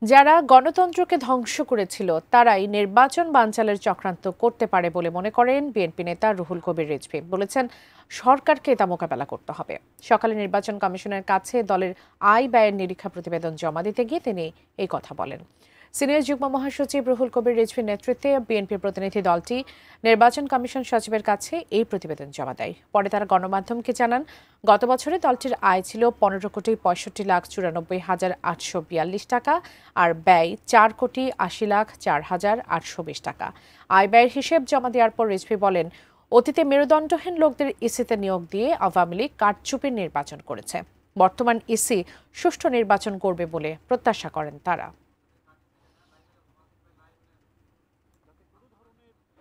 যারা গণতন্ত্রকে ধ্বংস করেছিল তারাই নির্বাচন বানচালের চক্রান্ত করতে পারে বলে মনে করেন বিএনপি নেতা রুহুল কবির রিজভী। বলেছেন, সরকারকে তা মোকাবেলা করতে হবে। সকালে নির্বাচন কমিশনের কাছে দলের আয় ব্যয়ের নিরীক্ষা প্রতিবেদন জমা দিতে গিয়ে তিনি এই কথা বলেন। সিনিয়র যুগ্ম মহাসচিব রুহুল কবির রিজভীর নেতৃত্বে বিএনপির প্রতিনিধি দলটি নির্বাচন কমিশন সচিবের কাছে এই প্রতিবেদন জমা দেয়। পরে তারা গণমাধ্যমকে জানান, গত বছরে দলটির আয় ছিল 15,65,94,842 টাকা আর ব্যয় 4,80,04,820 টাকা। আয় ব্যয়ের হিসেব জমা দেওয়ার পর রিজভী বলেন, অতীতে মেরুদণ্ডহীন লোকদের ইসিতে নিয়োগ দিয়ে আওয়ামী লীগ কারচুপির নির্বাচন করেছে। বর্তমান ইসি সুষ্ঠু নির্বাচন করবে বলে প্রত্যাশা করেন তারা।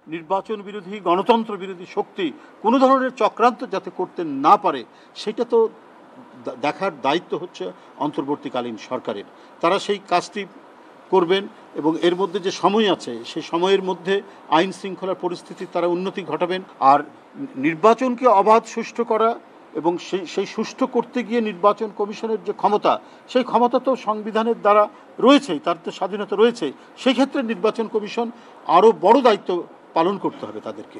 নির্বাচন বিরোধী গণতন্ত্র বিরোধী শক্তি কোনো ধরনের চক্রান্ত যাতে করতে না পারে সেটা তো দেখার দায়িত্ব হচ্ছে অন্তর্বর্তীকালীন সরকারের। তারা সেই কাজটি করবেন এবং এর মধ্যে যে সময় আছে সেই সময়ের মধ্যে আইন শৃঙ্খলার পরিস্থিতির তারা উন্নতি ঘটাবেন। আর নির্বাচনকে অবাধ সুষ্ঠু করা এবং সেই সুষ্ঠু করতে গিয়ে নির্বাচন কমিশনের যে ক্ষমতা, সেই ক্ষমতা তো সংবিধানের দ্বারা রয়েছেই, তার তো স্বাধীনতা রয়েছে। সেই ক্ষেত্রে নির্বাচন কমিশন আরও বড় দায়িত্ব পালন করতে হবে তাদেরকে।